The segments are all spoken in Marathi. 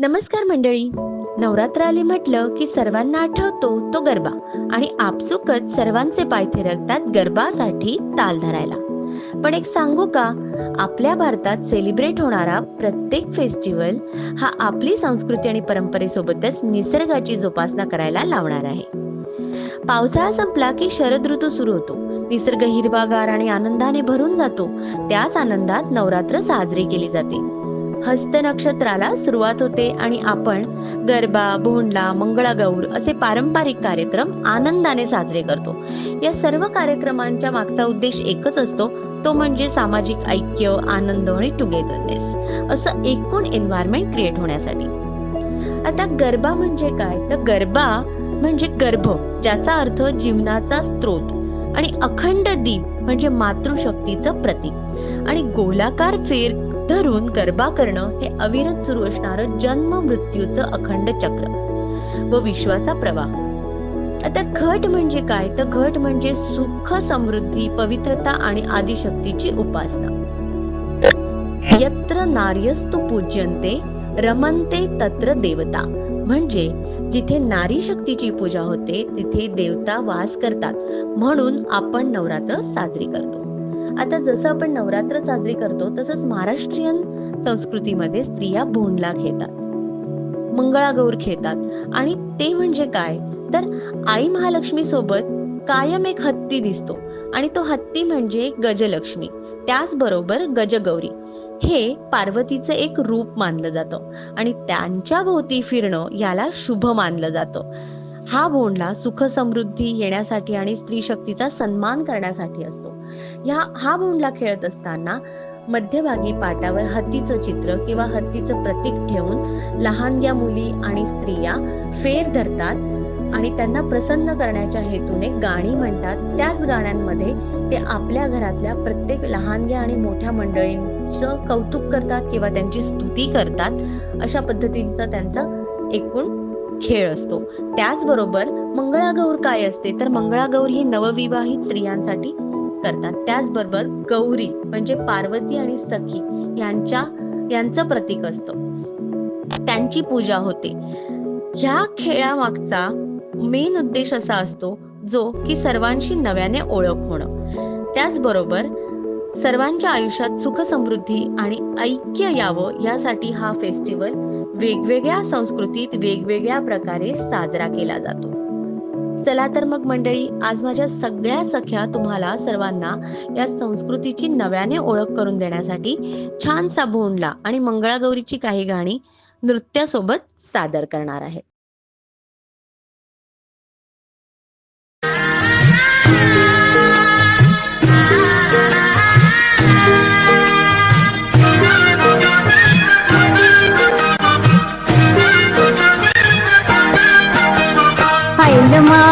नमस्कार मंडळी. नवरात्र आली म्हटलं की सर्वांना आठवतो तो गरबा आणि आपसुकच सर्वांचे पाय थिरकतात गरबासाठी ताल धरायला. पण एक सांगू का, आपल्या भारतात सेलिब्रेट होणारा प्रत्येक फेस्टिवल हा आपली संस्कृती आणि परंपरेसोबतच निसर्गाची जोपासना करायला लावणार आहे. पावसाळा संपला की शरद ऋतू सुरू होतो. निसर्ग हिरवागार आणि आनंदाने भरून जातो. त्याच आनंदात नवरात्र साजरी केली जाते. हस्त नक्षत्राला सुरुवात होते आणि आपण गरबा, भोंडला, मंगळागौर असे पारंपरिक कार्यक्रम आनंदाने साजरे करतो. या सर्व कार्यक्रमांच्या मागचा उद्देश एकच असतो, तो म्हणजे सामाजिक ऐक्य, आनंद आणि टुगेदरनेस असं एकूण एन्व्हायरमेंट क्रिएट होण्यासाठी. आता गरबा म्हणजे काय, तर गरबा म्हणजे गर्भ, ज्याचा अर्थ जीवनाचा स्रोत, आणि अखंड दीप म्हणजे मातृशक्तीचं प्रतीक, आणि गोलाकार फेर धरून गरबा करणं हे अविरत सुरू असणारं जन्म मृत्यूचं अखंड चक्र व विश्वाचा प्रवाह. आता घट म्हणजे काय, तर घट म्हणजे सुख, समृद्धी, पवित्रता आणि आदिशक्तीची उपासना. यत्र नार्यस्तु पूज्यन्ते रमन्ते तत्र देवता, म्हणजे जिथे नारी शक्तीची पूजा होते तिथे देवता वास करतात, म्हणून आपण नवरात्र साजरी करतो. आता जसं आपण नवरात्र साजरी करतो तसंच महाराष्ट्रीयन संस्कृतीमध्ये स्त्रिया भोंडला खेळतात, मंगळागौर खेळतात, आणि ते म्हणजे काय, तर आई महालक्ष्मी सोबत कायम एक हत्ती दिसतो आणि तो हत्ती म्हणजे गजलक्ष्मी, त्याचबरोबर गजगौरी हे पार्वतीचं एक रूप मानलं जातं आणि त्यांच्या भोवती फिरणं याला शुभ मानलं जातं. हा भोंडला सुख समृद्धी येण्यासाठी आणि स्त्री शक्तीचा सन्मान करण्यासाठी असतो. हा भोंडला खेळत असताना मध्यभागी पाटावर हत्तीचं चित्र किंवा हत्तीचं प्रतीक ठेवून लहानग्या मुली आणि स्त्रिया फेर धरतात आणि त्यांना प्रसन्न करण्याच्या हेतूने गाणी म्हणतात. त्याच गाण्यांमध्ये ते आपल्या घरातल्या प्रत्येक लहानग्या आणि मोठ्या मंडळींचं कौतुक करतात किंवा त्यांची स्तुती करतात. अशा पद्धतीचा त्यांचा एकूण खेळ असतो. त्याचबरोबर मंगळागौर काय असते, तर मंगळागौर ही नवविवाहित स्त्रियांसाठी करतात. त्याचबरोबर गौरी म्हणजे पार्वती आणि सखी यांचं प्रतीक असतं, त्यांची पूजा होते. ह्या खेळामागचा मेन उद्देश असा असतो जो की सर्वांशी नव्याने ओळख होणं, त्याचबरोबर सर्वांच्या आयुष्यात सुख समृद्धी आणि ऐक्य यावं यासाठी हा फेस्टिवल वेगवेगळ्या संस्कृतीत वेगवेगळ्या प्रकारे साजरा केला जातो. चला तर मग मंडळी, आज माझ्या सगळ्या सख्या तुम्हाला सर्वांना या संस्कृतीची नव्याने ओळख करून देण्यासाठी छानसा भोंडला आणि मंगळागौरीची काही गाणी नृत्यासोबत सादर करणार आहे.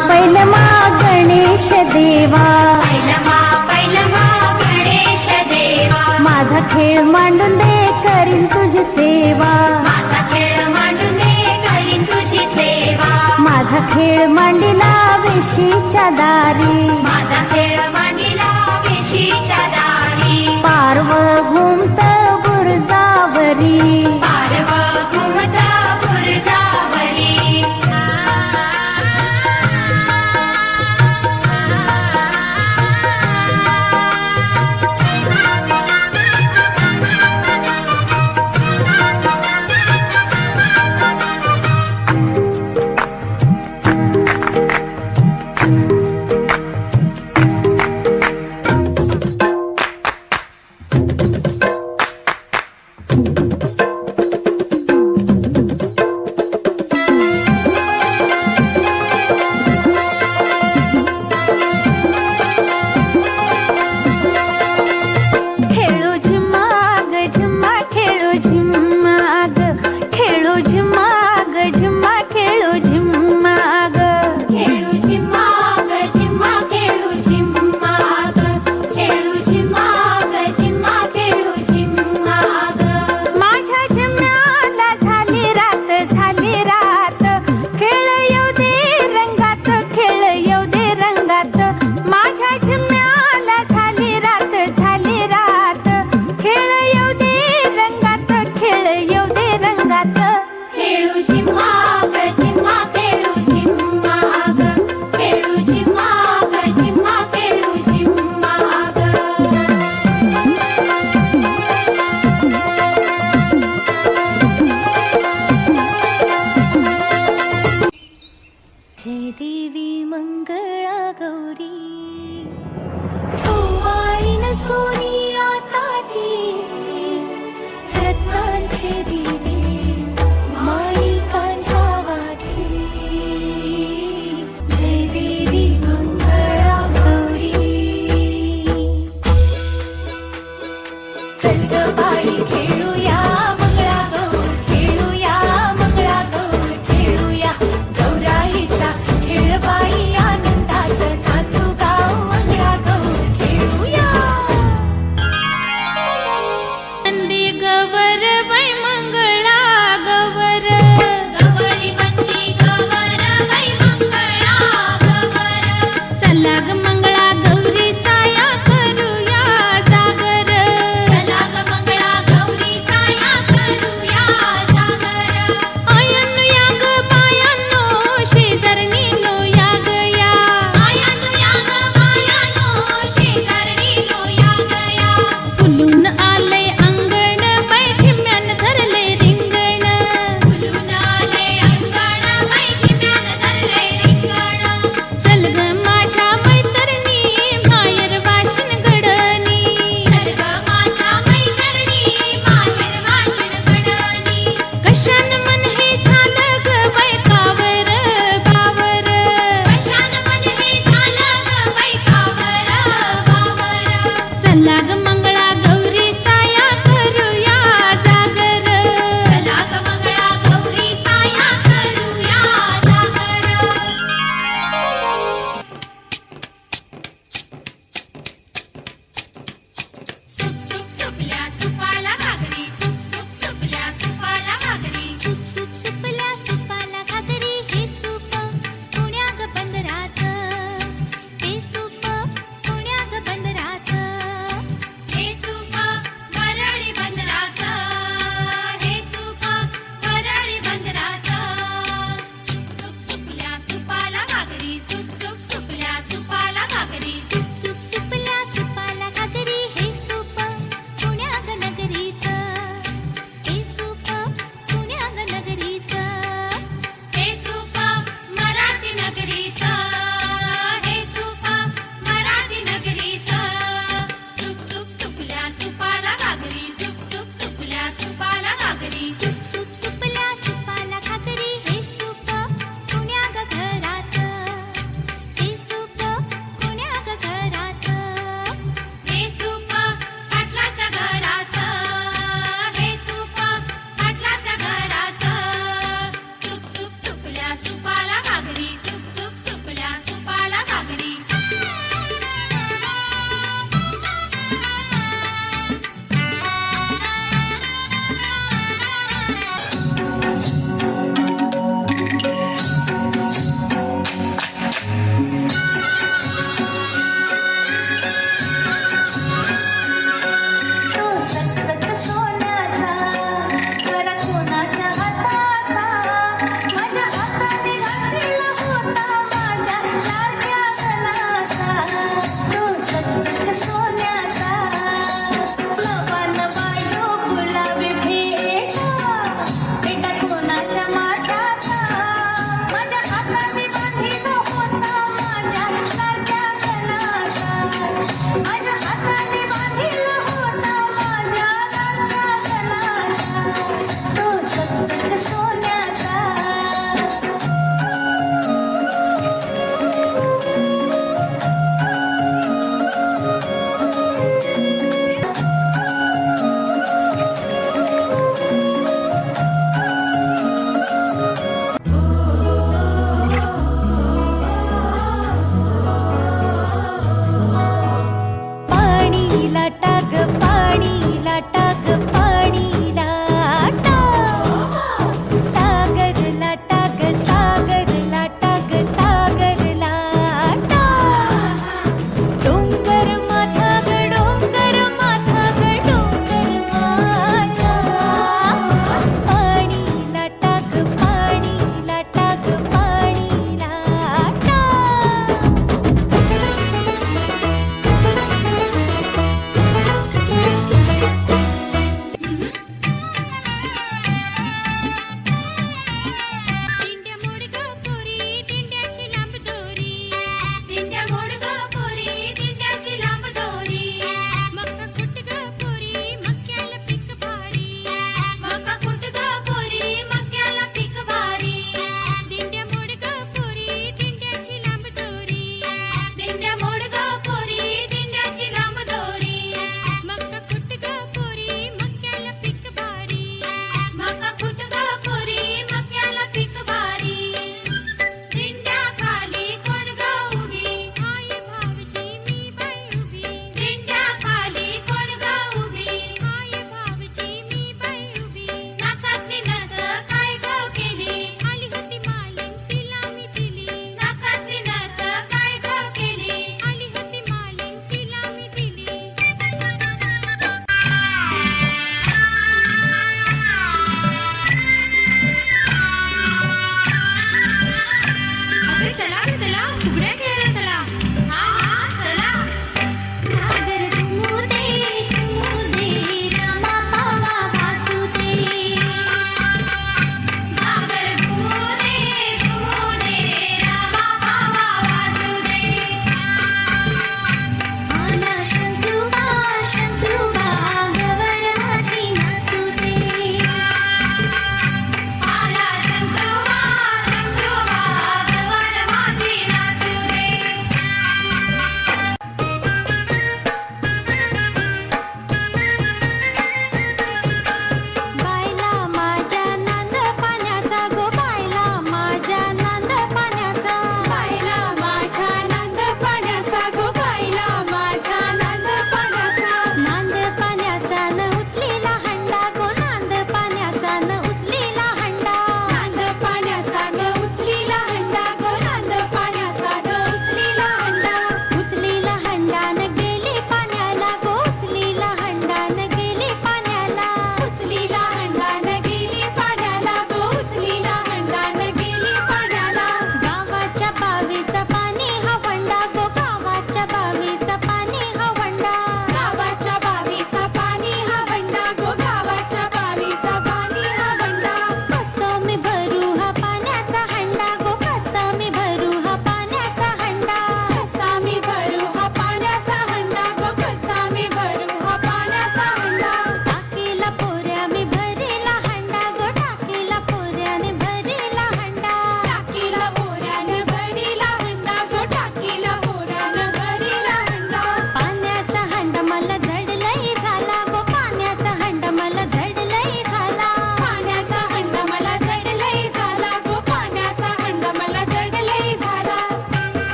पैलमा गणेश देवा, पैलमा गणेश देवा, माझा खेळ मांडून दे करीन तुझी सेवा, माझा खेळ मांडून दे करीन तुझी सेवा, माझा खेळ मांडिला वेशीच्या दारी, माझा खेळ मांडिला वेशीच्या दारी, पारव घुमत बुरजावरी, पारव घुमत बुरजावरी,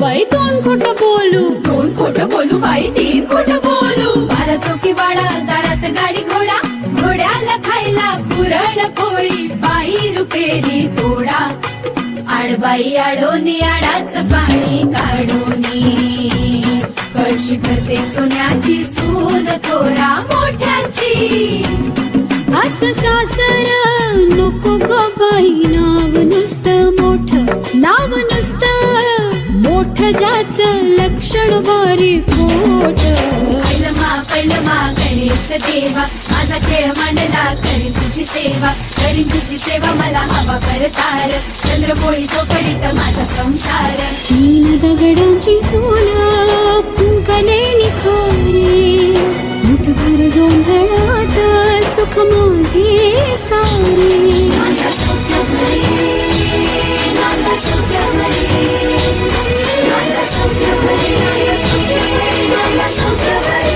बाई दोन खोटं बोलू, दोन खोटं बोलू बाई, तीन खोटं बोलू. बारा चौकी वाडा, दारात गाडी घोडा, घोड्याला खायला पुरण पोळी, बाई रुपेरी तोडा. आडबाई आडोनी आडाच पाणी काढोनी, कळशी करते सोन्याची सून थोरा मोठ्याची. असं सासर नको ग बाई, नाव नुसतं मोठं, नाव नुसतं मोठं, ज्याचं लक्षण भारी खोट. पैलमा गणेश देवा, माझा खेळ मांडला करीन तुझी सेवा, करीन तुझी सेवा मला हवा करतार, चंद्रपोळी चौकडीत माझा संसार. तीन दगडांची चूल फुंकले निखारे, मुठभर जोंधळात सुख माझे सारे. नांदा सौख्य भरे, नांदा सौख्य भरे, नांदा सौख्य भरे, नांदा सौख्य भरे.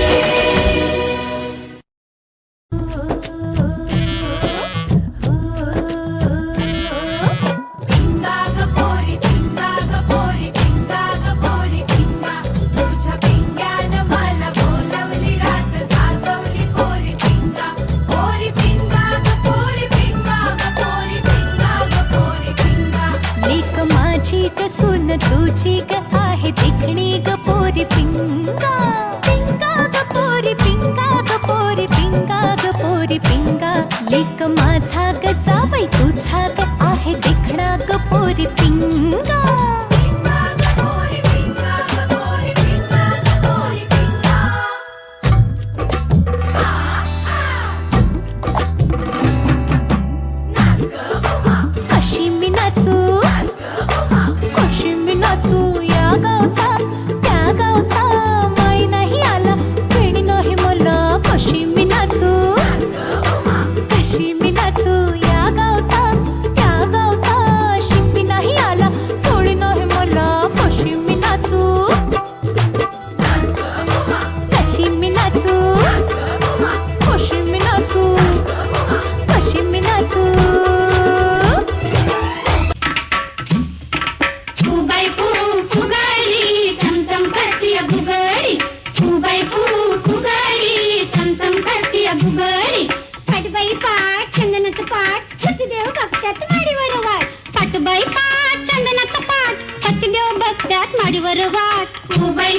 पिंगा ग पोरी, पिंगा ग पोरी, पिंगा ग पोरी, पिंगा. तुझ्या पिंग्यानं मला बोलवली रात, जागवली पोरी पिंगा. पोरी पिंगा ग पोरी, पिंगा ग पोरी, पिंगा ग पोरी, पिंगा. लेक माझी ग सून तुझी ग आहे देखणी ग पोरी पिंगा. पिंगा ग पोरी, पिंगा ग पोरी, पिंगा ग पोरी, पिंगा. लेक माझा ग जावई तुझा ग आहे देखणा ग पोरी पिंगा. पिंगा ग पोरी, पिंगा ग पोरी, पिंगा ग पोरी, पिंगा. नाच ग उमा, कशी मी नाचू, नाच ग उमा. कशी मी नाचू, या गावचा त्या गावचा माई नाही आला, वेणी नाही मला. कशी मी नाचू, कशी मी नाचू, या गावचा त्या गावचा शिंपी नाही आला, चोळी नाही मला. कशी मी नाचू, कशी मी नाचू, कशी मी नाचू, कशी मी नाचू. फुबाई फुगाडी चमचम करतीय भुगडी, फुबाई फुगाडी चमचम करतीय भुगडी. पाटबाई पाट चंदनाचं पाट, सतीदेव बघत्यात माडीवर वाट. पाटबाई पाट चंदनाचं पाट, सतीदेव बघत्यात माडीवर वाट. फुबाई